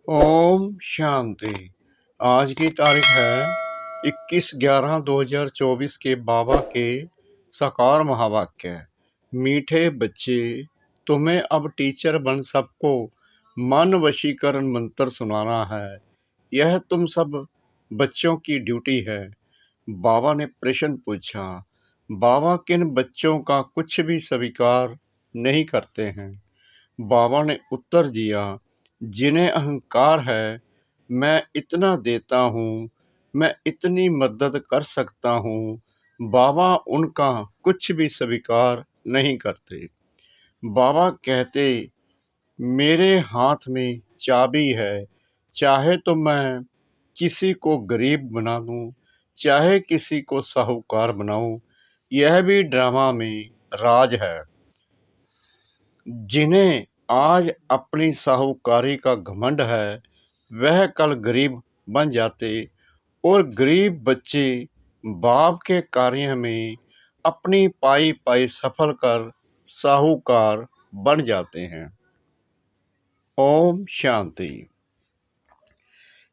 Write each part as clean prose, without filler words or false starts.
ओम शांति। आज की तारीख है 21/11/2024 के बाबा के साकार महावाक्य। मीठे बच्चे, तुम्हें अब टीचर बन सबको मन वशीकरण मंत्र सुनाना है। यह तुम सब बच्चों की ड्यूटी है। बाबा ने प्रश्न पूछा, बाबा किन बच्चों का कुछ भी स्वीकार नहीं करते हैं? बाबा ने उत्तर दिया, जिन्हें अहंकार है, मैं इतना देता हूँ, मैं इतनी मदद कर सकता हूँ। बाबा उनका कुछ भी स्वीकार नहीं करते। बाबा कहते, मेरे हाथ में चाबी है, चाहे तो मैं किसी को गरीब बना दूं, चाहे किसी को साहूकार बनाऊं। यह भी ड्रामा में राज है। जिन्हें आज अपनी साहूकारी का घमंड है, वह कल गरीब बन जाते और गरीब बच्चे बाप के कार्य में अपनी पाई पाई सफल कर साहूकार बन जाते हैं। ओम शांति।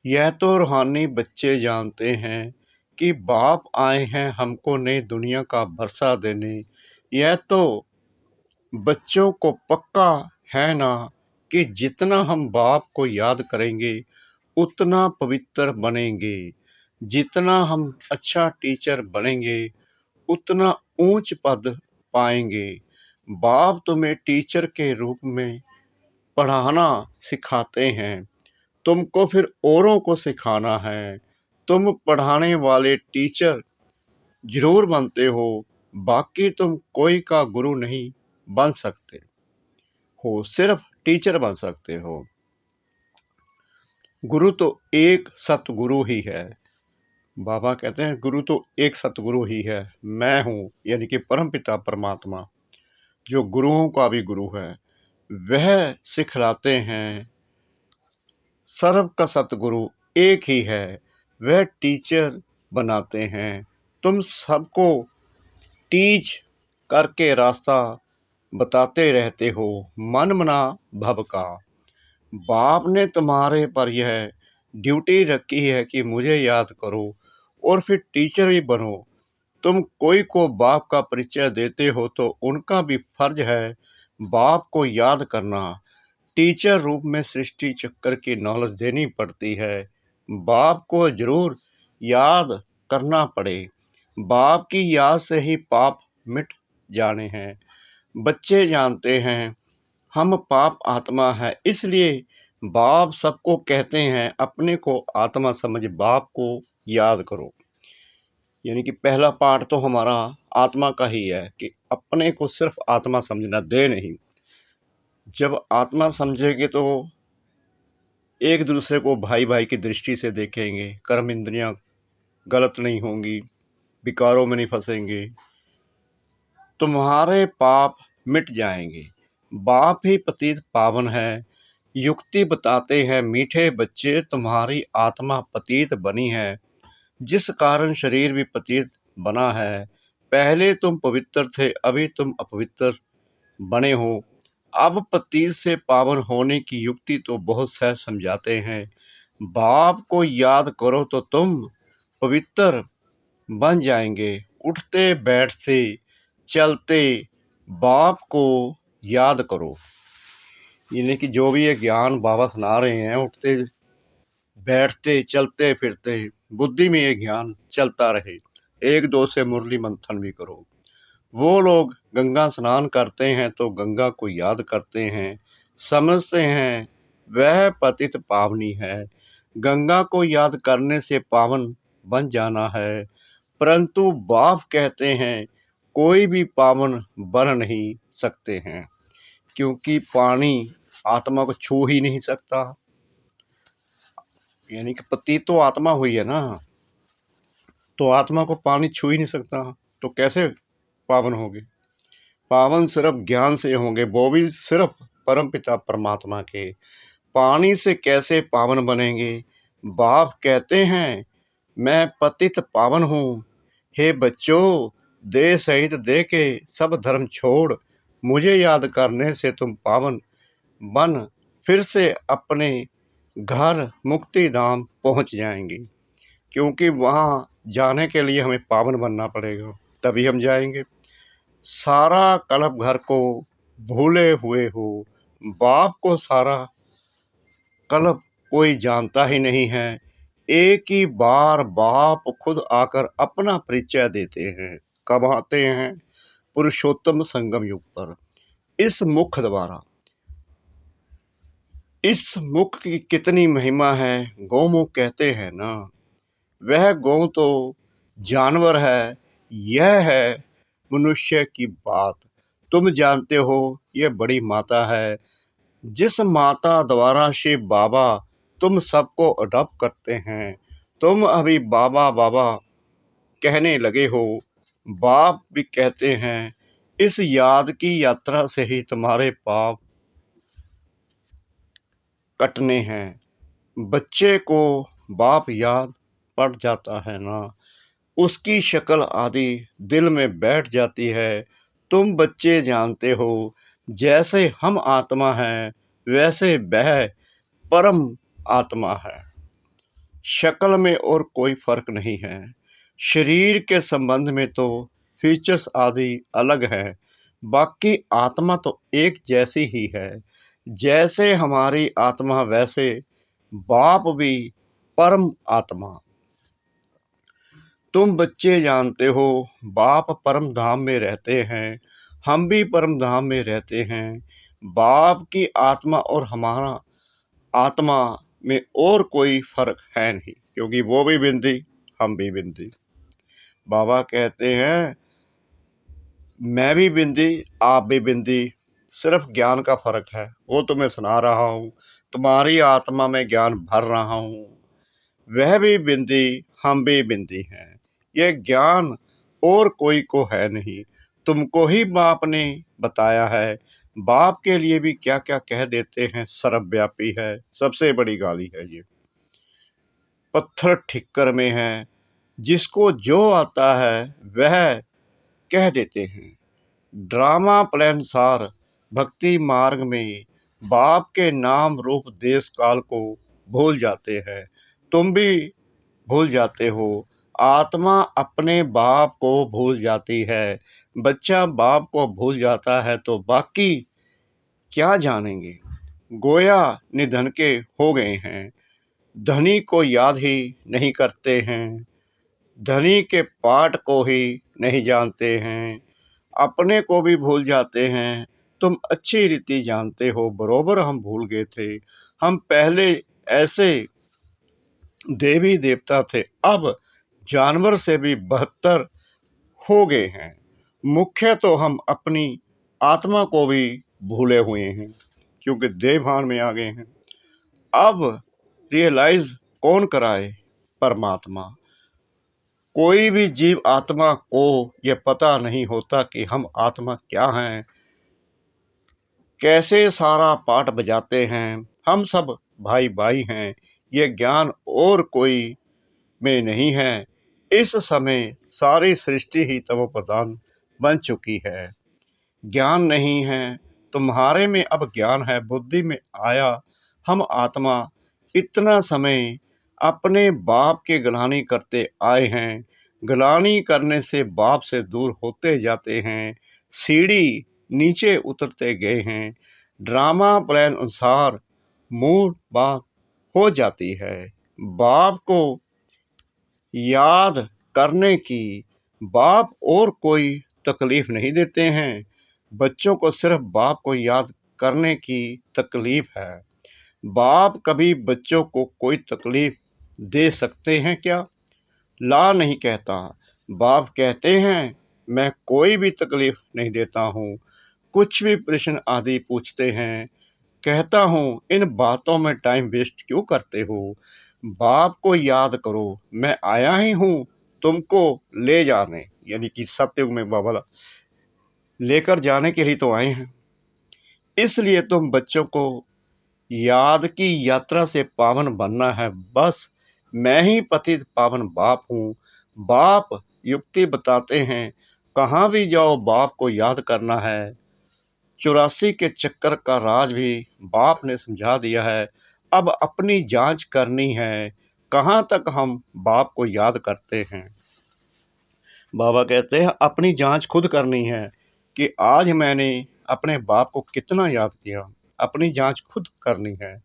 यह तो रूहानी बच्चे जानते हैं कि बाप आए हैं हमको नई दुनिया का भरोसा देने। यह तो बच्चों को पक्का है ना कि जितना हम बाप को याद करेंगे उतना पवित्र बनेंगे, जितना हम अच्छा टीचर बनेंगे उतना ऊंच पद पाएंगे। बाप तुम्हें टीचर के रूप में पढ़ाना सिखाते हैं, तुमको फिर औरों को सिखाना है। तुम पढ़ाने वाले टीचर जरूर बनते हो, बाकी तुम कोई का गुरु नहीं बन सकते हो, सिर्फ टीचर बन सकते हो। गुरु तो एक सतगुरु ही है। बाबा कहते हैं गुरु तो एक सतगुरु ही है, मैं हूँ, यानी कि परमपिता परमात्मा जो गुरुओं का भी गुरु है। वह सिखलाते हैं, सर्व का सतगुरु एक ही है, वह टीचर बनाते हैं। तुम सबको टीच करके रास्ता बताते रहते हो, मन मना भव का। बाप ने तुम्हारे पर यह ड्यूटी रखी है कि मुझे याद करो और फिर टीचर भी बनो। तुम कोई को बाप का परिचय देते हो तो उनका भी फर्ज है बाप को याद करना। टीचर रूप में सृष्टि चक्र की नॉलेज देनी पड़ती है। बाप को जरूर याद करना पड़े। बाप की याद से ही पाप मिट जाने हैं। बच्चे जानते हैं हम पाप आत्मा है, इसलिए बाप सबको कहते हैं अपने को आत्मा समझ बाप को याद करो। यानी कि पहला पाठ तो हमारा आत्मा का ही है कि अपने को सिर्फ आत्मा समझना, दे नहीं। जब आत्मा समझेंगे तो एक दूसरे को भाई भाई की दृष्टि से देखेंगे, कर्म इंद्रियां गलत नहीं होंगी, विकारों में नहीं फंसेंगे, तुम्हारे पाप मिट जाएंगे। बाप ही पतित पावन है। युक्ति बताते हैं मीठे बच्चे, तुम्हारी आत्मा पतित बनी है, जिस कारण शरीर भी पतित बना है। पहले तुम पवित्र थे, अभी तुम अपवित्र बने हो। अब पतित से पावन होने की युक्ति तो बहुत सहज समझाते हैं। बाप को याद करो तो तुम पवित्र बन जाएंगे। उठते बैठते चलते बाप को याद करो। यानी कि जो भी ये ज्ञान बाबा सुना रहे हैं, उठते बैठते चलते फिरते बुद्धि में ये ज्ञान चलता रहे। एक दो से मुरली मंथन भी करो। वो लोग गंगा स्नान करते हैं तो गंगा को याद करते हैं, समझते हैं वह पतित पावनी है। गंगा को याद करने से पावन बन जाना है, परंतु बाप कहते हैं कोई भी पावन बन नहीं सकते हैं, क्योंकि पानी आत्मा को छू ही नहीं सकता। यानी कि पतित तो आत्मा हुई है ना, तो आत्मा को पानी छू ही नहीं सकता, तो कैसे पावन होगी? पावन सिर्फ ज्ञान से होंगे, वो भी सिर्फ परमपिता परमात्मा के। पानी से कैसे पावन बनेंगे? बाप कहते हैं मैं पतित पावन हूँ। हे बच्चों, देह सहित दे के सब धर्म छोड़, मुझे याद करने से तुम पावन बन फिर से अपने घर मुक्ति धाम पहुंच जाएंगे, क्योंकि वहां जाने के लिए हमें पावन बनना पड़ेगा, तभी हम जाएंगे। सारा कलप घर को भूले हुए हो, बाप को सारा कलप कोई जानता ही नहीं है। एक ही बार बाप खुद आकर अपना परिचय देते हैं। कब आते हैं? पुरुषोत्तम संगम युग पर, इस मुख द्वारा। इस मुख की कितनी महिमा है। गौमुख कहते हैं ना, वह गौ तो जानवर है, यह है मनुष्य की बात। तुम जानते हो, यह बड़ी माता है, जिस माता द्वारा शिव बाबा तुम सबको अडॉप्ट करते हैं। तुम अभी बाबा बाबा कहने लगे हो, बाप भी कहते हैं। इस याद की यात्रा से ही तुम्हारे पाप कटने हैं। बच्चे को बाप याद पड़ जाता है ना, उसकी शक्ल आदि दिल में बैठ जाती है। तुम बच्चे जानते हो, जैसे हम आत्मा हैं, वैसे वह परम आत्मा है। शक्ल में और कोई फर्क नहीं है। शरीर के संबंध में तो फीचर्स आदि अलग है, बाकी आत्मा तो एक जैसी ही है। जैसे हमारी आत्मा, वैसे बाप भी परम आत्मा। तुम बच्चे जानते हो, बाप परम धाम में रहते हैं, हम भी परम धाम में रहते हैं। बाप की आत्मा और हमारा आत्मा में और कोई फर्क है नहीं, क्योंकि वो भी बिंदी, हम भी बिंदी। बाबा कहते हैं, मैं भी बिंदी, आप भी बिंदी, सिर्फ ज्ञान का फर्क है। वो तुम्हें सुना रहा हूँ, तुम्हारी आत्मा में ज्ञान भर रहा हूँ। वह भी बिंदी, हम भी बिंदी हैं। यह ज्ञान और कोई को है नहीं, तुमको ही बाप ने बताया है। बाप के लिए भी क्या क्या कह देते हैं, सर्वव्यापी है। सबसे बड़ी गाली है ये। पत्थर ठिक्कर में है, जिसको जो आता है वह कह देते हैं। ड्रामा प्लान सार भक्ति मार्ग में बाप के नाम रूप देश काल को भूल जाते हैं। तुम भी भूल जाते हो। आत्मा अपने बाप को भूल जाती है। बच्चा बाप को भूल जाता है तो बाकी क्या जानेंगे। गोया निधन के हो गए हैं, धनी को याद ही नहीं करते हैं, धनी के पाठ को ही नहीं जानते हैं, अपने को भी भूल जाते हैं। तुम अच्छी रीति जानते हो, बरोबर हम भूल गए थे। हम पहले ऐसे देवी देवता थे, अब जानवर से भी बदतर हो गए हैं। मुख्य तो हम अपनी आत्मा को भी भूले हुए हैं, क्योंकि देवभान में आ गए हैं। अब रियलाइज कौन कराए? परमात्मा। कोई भी जीव आत्मा को यह पता नहीं होता कि हम आत्मा क्या हैं, कैसे सारा पाठ बजाते हैं। हम सब भाई भाई हैं, यह ज्ञान और कोई में नहीं है। इस समय सारी सृष्टि ही तमो प्रधान बन चुकी है। ज्ञान नहीं है, तुम्हारे में अब ज्ञान है, बुद्धि में आया। हम आत्मा इतना समय अपने बाप के ग्लानि करते आए हैं, ग्लानि करने से बाप से दूर होते जाते हैं, सीढ़ी नीचे उतरते गए हैं। ड्रामा प्लान अनुसार मूल बात हो जाती है। बाप को याद करने की बाप और कोई तकलीफ नहीं देते हैं। बच्चों को सिर्फ बाप को याद करने की तकलीफ है। बाप कभी बच्चों को कोई तकलीफ दे सकते हैं क्या? ला नहीं कहता। बाप कहते हैं, मैं कोई भी तकलीफ नहीं देता हूँ। कुछ भी प्रश्न आदि पूछते हैं, कहता हूँ, इन बातों में टाइम वेस्ट क्यों करते हो? बाप को याद करो, मैं आया ही हूँ तुमको ले जाने, यानी कि सतयुग में बाबा लेकर जाने के लिए तो आए हैं। इसलिए तुम बच्चों को याद की यात्रा से पावन बनना है। बस मैं ही पतित पावन बाप हूँ। बाप युक्ति बताते हैं, कहाँ भी जाओ बाप को याद करना है। 84 के चक्कर का राज भी बाप ने समझा दिया है। अब अपनी जांच करनी है, कहाँ तक हम बाप को याद करते हैं। बाबा कहते हैं अपनी जांच खुद करनी है कि आज मैंने अपने बाप को कितना याद किया। अपनी जांच खुद करनी है,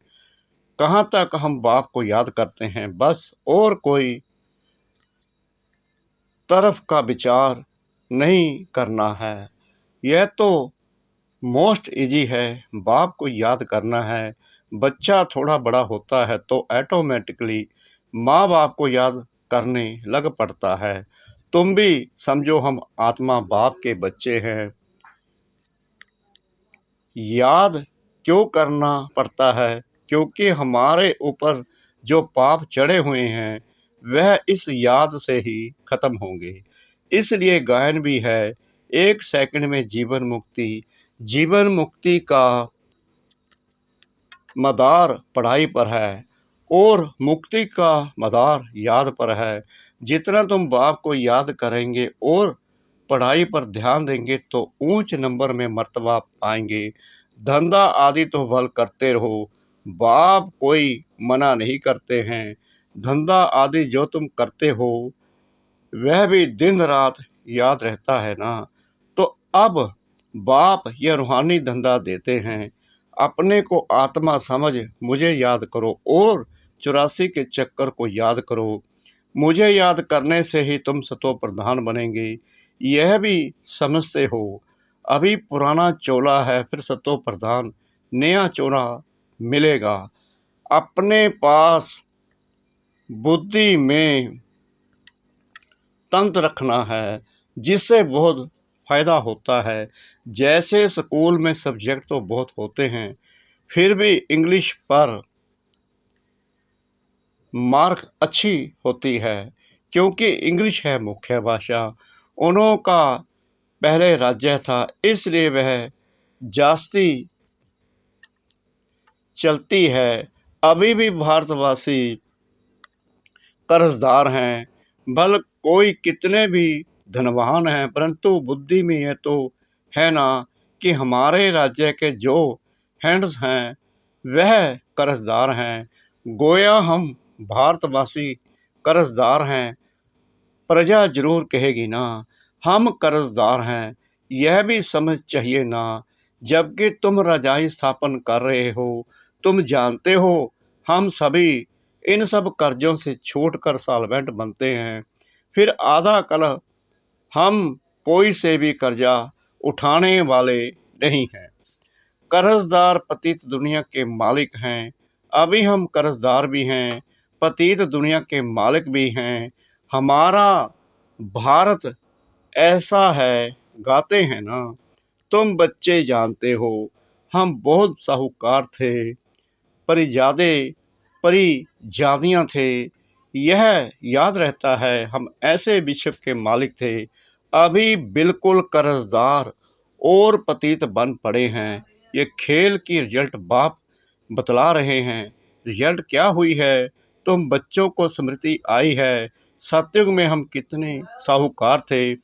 कहाँ तक हम बाप को याद करते हैं, बस और कोई तरफ का विचार नहीं करना है। यह तो मोस्ट इजी है, बाप को याद करना है। बच्चा थोड़ा बड़ा होता है तो ऑटोमेटिकली माँ बाप को याद करने लग पड़ता है। तुम भी समझो हम आत्मा बाप के बच्चे हैं। याद क्यों करना पड़ता है? क्योंकि हमारे ऊपर जो पाप चढ़े हुए हैं वह इस याद से ही खत्म होंगे। इसलिए गायन भी है, 1 सेकंड में जीवन मुक्ति। जीवन मुक्ति का मदार पढ़ाई पर है और मुक्ति का मदार याद पर है। जितना तुम बाप को याद करेंगे और पढ़ाई पर ध्यान देंगे तो ऊंच नंबर में मर्तबा पाएंगे। धंधा आदि तो भल करते रहो, बाप कोई मना नहीं करते हैं। धंधा आदि जो तुम करते हो वह भी दिन रात याद रहता है ना। तो अब बाप यह रूहानी धंधा देते हैं, अपने को आत्मा समझ मुझे याद करो और 84 के चक्कर को याद करो। मुझे याद करने से ही तुम सतो प्रधान बनेंगे। यह भी समझते हो, अभी पुराना चोला है, फिर सतो प्रधान नया चोला मिलेगा। अपने पास बुद्धि में तंत्र रखना है जिससे बहुत फायदा होता है। जैसे स्कूल में सब्जेक्ट तो बहुत होते हैं, फिर भी इंग्लिश पर मार्क अच्छी होती है क्योंकि इंग्लिश है मुख्य भाषा। उन्हों का पहले राज्य था, इसलिए वह जास्ती चलती है। अभी भी भारतवासी कर्जदार हैं, भल कोई कितने भी धनवान हैं, परंतु बुद्धि में यह तो है ना कि हमारे राज्य के जो हैंड्स हैं वह कर्जदार हैं। गोया हम भारतवासी कर्जदार हैं, प्रजा जरूर कहेगी ना हम कर्जदार हैं। यह भी समझ चाहिए ना, जबकि तुम रजाई स्थापन कर रहे हो। तुम जानते हो हम सभी इन सब कर्जों से छूटकर सॉल्वेंट बनते हैं। फिर आधा कल हम कोई से भी कर्जा उठाने वाले नहीं हैं। कर्जदार पतित दुनिया के मालिक हैं। अभी हम कर्जदार भी हैं, पतित दुनिया के मालिक भी हैं। हमारा भारत ऐसा है, गाते हैं ना, तुम बच्चे जानते हो हम बहुत साहूकार थे, परिजादियां थे। यह याद रहता है हम ऐसे विश्व के मालिक थे। अभी बिल्कुल कर्जदार और पतित बन पड़े हैं। ये खेल की रिजल्ट बाप बतला रहे हैं। रिजल्ट क्या हुई है? तुम बच्चों को स्मृति आई है, सतयुग में हम कितने साहूकार थे,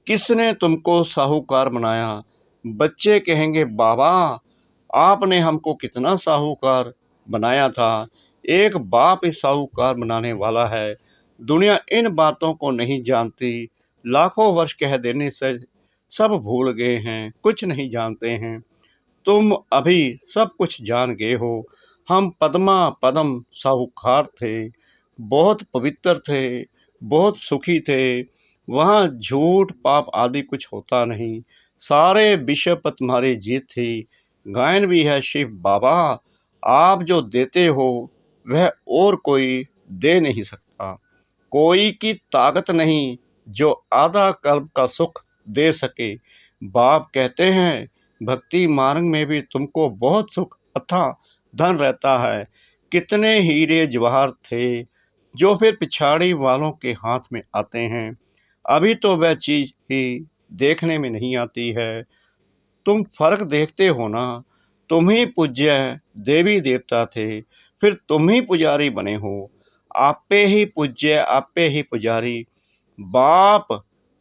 किसने तुमको साहूकार बनाया? बच्चे कहेंगे बाबा आपने हमको कितना साहूकार बनाया था। एक बाप ही साहूकार बनाने वाला है। दुनिया इन बातों को नहीं जानती। लाखों वर्ष कह देने से सब भूल गए हैं, कुछ नहीं जानते हैं। तुम अभी सब कुछ जान गए हो। हम पद्मा पद्म साहूकार थे, बहुत पवित्र थे, बहुत सुखी थे। वहाँ झूठ पाप आदि कुछ होता नहीं। सारे विषय पर तुम्हारी जीत थी। गायन भी है, शिव बाबा आप जो देते हो वह और कोई दे नहीं सकता। कोई की ताकत नहीं जो आधा कल्प का सुख दे सके। बाप कहते हैं भक्ति मार्ग में भी तुमको बहुत सुख अथा धन रहता है। कितने हीरे जवाहर थे जो फिर पिछाड़ी वालों के हाथ में आते हैं। अभी तो वह चीज ही देखने में नहीं आती है। तुम फर्क देखते हो ना, तुम ही पूज्य देवी देवता थे, फिर तुम ही पुजारी बने हो। आपे ही पूज्य, आपे ही पुजारी। बाप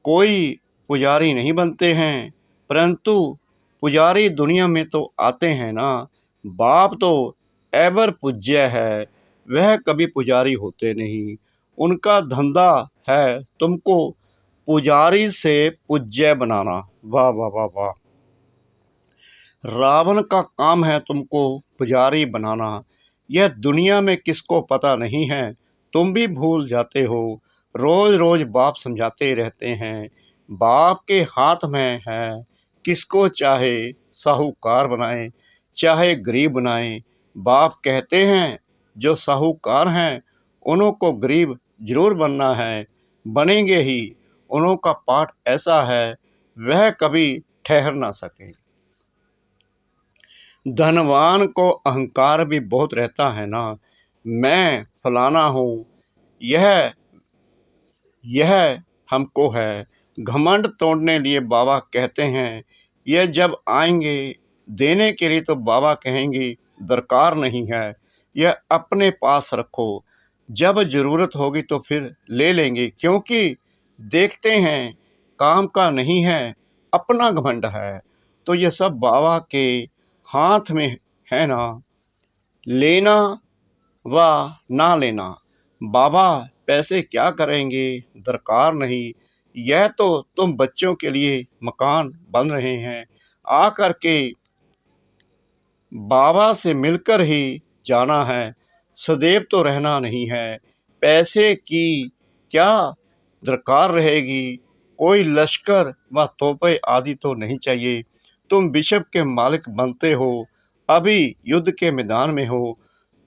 कोई पुजारी नहीं बनते हैं, परंतु पुजारी दुनिया में तो आते हैं ना। बाप तो एवर पूज्य है, वह कभी पुजारी होते नहीं। उनका धंधा है तुमको पुजारी से पूज्य बनाना। वाह वाह वाह वाह। रावण का काम है तुमको पुजारी बनाना। यह दुनिया में किसको पता नहीं है, तुम भी भूल जाते हो। रोज रोज बाप समझाते रहते हैं, बाप के हाथ में है, किसको चाहे साहूकार बनाए चाहे गरीब बनाए। बाप कहते हैं जो साहूकार हैं उन्हों को गरीब जरूर बनना है, बनेंगे ही। उन्हों का पाठ ऐसा है वह कभी ठहर ना सके। धनवान को अहंकार भी बहुत रहता है ना, मैं फलाना हूँ, यह हमको है। घमंड तोड़ने लिए बाबा कहते हैं, यह जब आएंगे देने के लिए तो बाबा कहेंगे दरकार नहीं है, यह अपने पास रखो, जब जरूरत होगी तो फिर ले लेंगे। क्योंकि देखते हैं काम का नहीं है, अपना घमंड है। तो यह सब बाबा के हाथ में है ना, लेना व ना लेना। बाबा पैसे क्या करेंगे, दरकार नहीं। यह तो तुम बच्चों के लिए मकान बन रहे हैं, आकर के बाबा से मिलकर ही जाना है, सदैव तो रहना नहीं है। पैसे की क्या दरकार रहेगी, कोई लश्कर व तोपे आदि तो नहीं चाहिए। तुम बिशप के मालिक बनते हो, अभी युद्ध के मैदान में हो,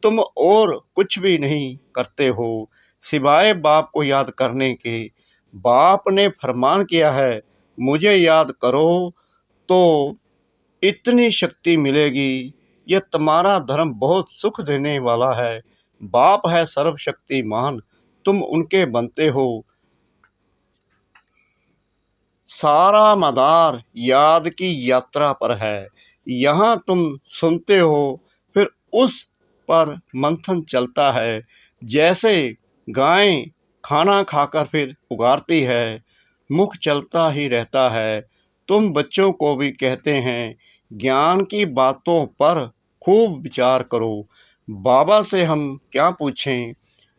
तुम और कुछ भी नहीं करते हो सिवाय बाप को याद करने के। बाप ने फरमान किया है, मुझे याद करो तो इतनी शक्ति मिलेगी। यह तुम्हारा धर्म बहुत सुख देने वाला है। बाप है सर्वशक्तिमान, तुम उनके बनते हो। सारा मदार याद की यात्रा पर है। यहाँ तुम सुनते हो, फिर उस पर मंथन चलता है। जैसे गाय खाना खाकर फिर उगारती है, मुख चलता ही रहता है। तुम बच्चों को भी कहते हैं, ज्ञान की बातों पर खूब विचार करो। बाबा से हम क्या पूछें,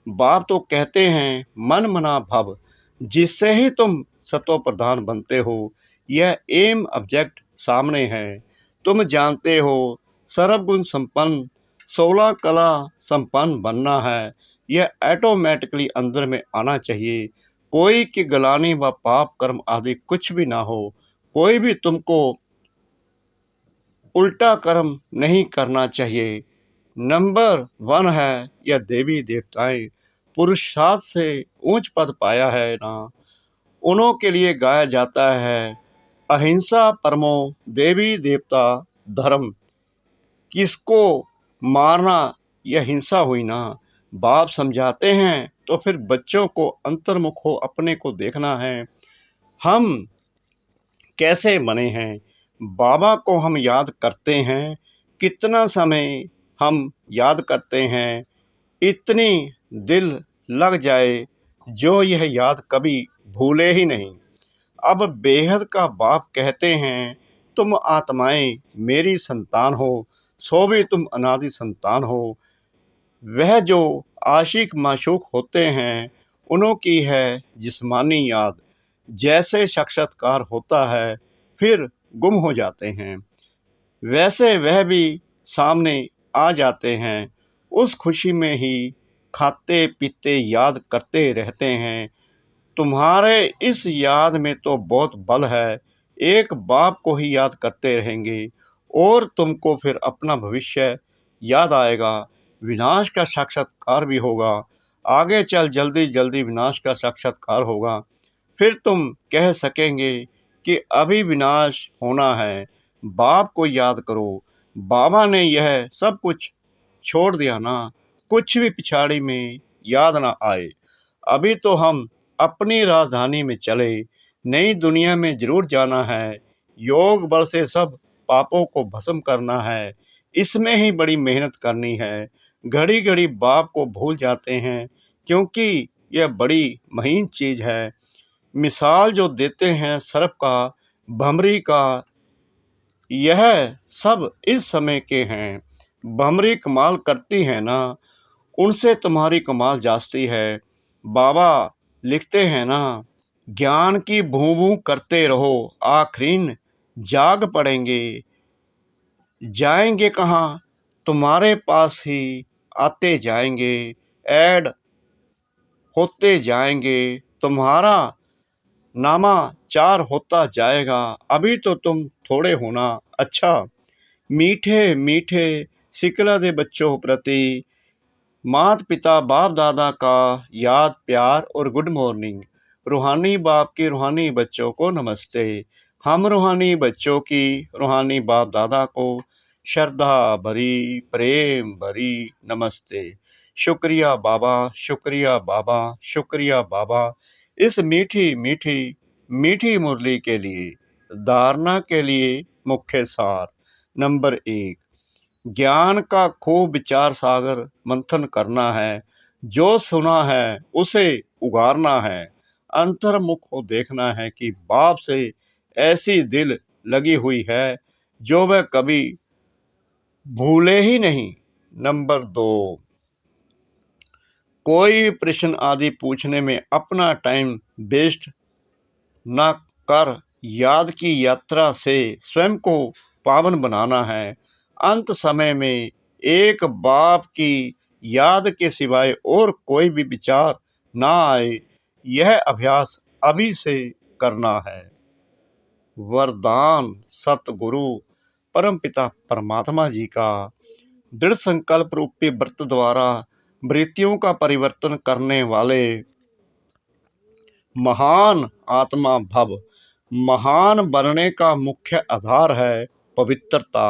बाप तो कहते हैं मन मना भव, जिससे ही तुम सतो प्रधान बनते हो। यह एम ऑब्जेक्ट सामने है, तुम जानते हो। सर्वगुण संपन्न 16 कला संपन्न बनना है, यह ऑटोमेटिकली अंदर में आना चाहिए। कोई की गलानी व पाप कर्म आदि कुछ भी ना हो। कोई भी तुमको उल्टा कर्म नहीं करना चाहिए। नंबर 1 है यह देवी देवताएं, पुरुषार्थ से ऊंच पद पाया है ना, उन्हों के लिए गाया जाता है, अहिंसा परमो देवी देवता धर्म। किसको मारना यह हिंसा हुई ना। बाप समझाते हैं तो फिर बच्चों को अंतर्मुख हो अपने को देखना है, हम कैसे बने हैं। बाबा को हम याद करते हैं, कितना समय हम याद करते हैं, इतनी दिल लग जाए जो यह याद कभी भूले ही नहीं। अब बेहद का बाप कहते हैं, तुम आत्माएं मेरी संतान हो, सो भी तुम अनादि संतान हो। वह जो आशिक माशूक होते हैं उन्हों की है जिस्मानी याद, जैसे साक्षात्कार होता है फिर गुम हो जाते हैं, वैसे वह भी सामने आ जाते हैं। उस खुशी में ही खाते पीते याद करते रहते हैं। तुम्हारे इस याद में तो बहुत बल है, एक बाप को ही याद करते रहेंगे और तुमको फिर अपना भविष्य याद आएगा। विनाश का साक्षात्कार भी होगा, आगे चल जल्दी जल्दी विनाश का साक्षात्कार होगा। फिर तुम कह सकेंगे कि अभी विनाश होना है, बाप को याद करो। बाबा ने यह सब कुछ छोड़ दिया ना, कुछ भी पिछाड़ी में याद ना आए। अभी तो हम अपनी राजधानी में चले, नई दुनिया में जरूर जाना है। योग बल से सब पापों को भस्म करना है, इसमें ही बड़ी मेहनत करनी है। घड़ी घड़ी बाप को भूल जाते हैं, क्योंकि यह बड़ी महीन चीज है। मिसाल जो देते हैं सर्प का, भमरी का, यह सब इस समय के हैं। भमरी कमाल करती है ना, उनसे तुम्हारी कमाल जास्ती है। बाबा लिखते हैं ना, ज्ञान की भूं भूं करते रहो, आखिरीन जाग पड़ेंगे। जाएंगे कहाँ, तुम्हारे पास ही आते जाएंगे, ऐड होते जाएंगे, तुम्हारा नामा चार होता जाएगा। अभी तो तुम थोड़े होना। अच्छा, मीठे मीठे सिकला दे बच्चों प्रति मात पिता बाप दादा का याद प्यार और गुड मॉर्निंग। रूहानी बाप के रूहानी बच्चों को नमस्ते। हम रूहानी बच्चों की रूहानी बाप दादा को श्रद्धा भरी प्रेम भरी नमस्ते। शुक्रिया बाबा, शुक्रिया बाबा, शुक्रिया बाबा, इस मीठी मीठी मीठी मुरली के लिए। धारणा के लिए मुख्य सार। नंबर 1, ज्ञान का खूब विचार सागर मंथन करना है। जो सुना है उसे उगारना है। अंतर्मुख को देखना है कि बाप से ऐसी दिल लगी हुई है जो वह कभी भूले ही नहीं। नंबर 2, कोई प्रश्न आदि पूछने में अपना टाइम वेस्ट न कर याद की यात्रा से स्वयं को पावन बनाना है। अंत समय में एक बाप की याद के सिवाय और कोई भी विचार ना आए, यह अभ्यास अभी से करना है। वरदान सतगुरु परमपिता परमात्मा जी का दृढ़ संकल्प रूपी व्रत द्वारा वृत्तियों का परिवर्तन करने वाले महान आत्मा भव। महान बनने का मुख्य आधार है पवित्रता।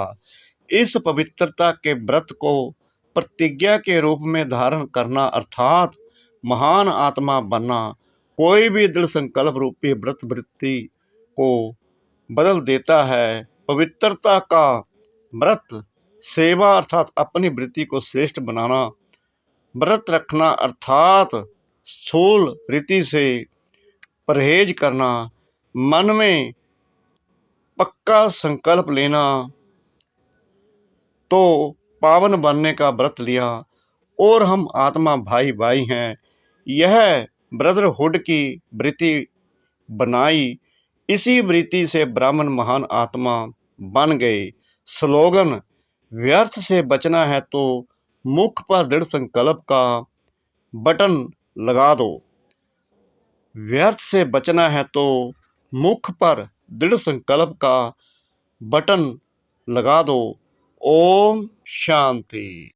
इस पवित्रता के व्रत को प्रतिज्ञा के रूप में धारण करना अर्थात महान आत्मा बनना। कोई भी दृढ़ संकल्प रूपी व्रत वृत्ति को बदल देता है। पवित्रता का व्रत सेवा अर्थात अपनी वृत्ति को श्रेष्ठ बनाना। व्रत रखना अर्थात स्थूल वृत्ति से परहेज करना। मन में पक्का संकल्प लेना तो पावन बनने का व्रत लिया और हम आत्मा भाई भाई हैं, यह ब्रदरहुड की वृत्ति बनाई। इसी वृत्ति से ब्राह्मण महान आत्मा बन गए। स्लोगन, व्यर्थ से बचना है तो मुख पर दृढ़ संकल्प का बटन लगा दो। व्यर्थ से बचना है तो मुख पर दृढ़ संकल्प का बटन लगा दो। ओम शांति।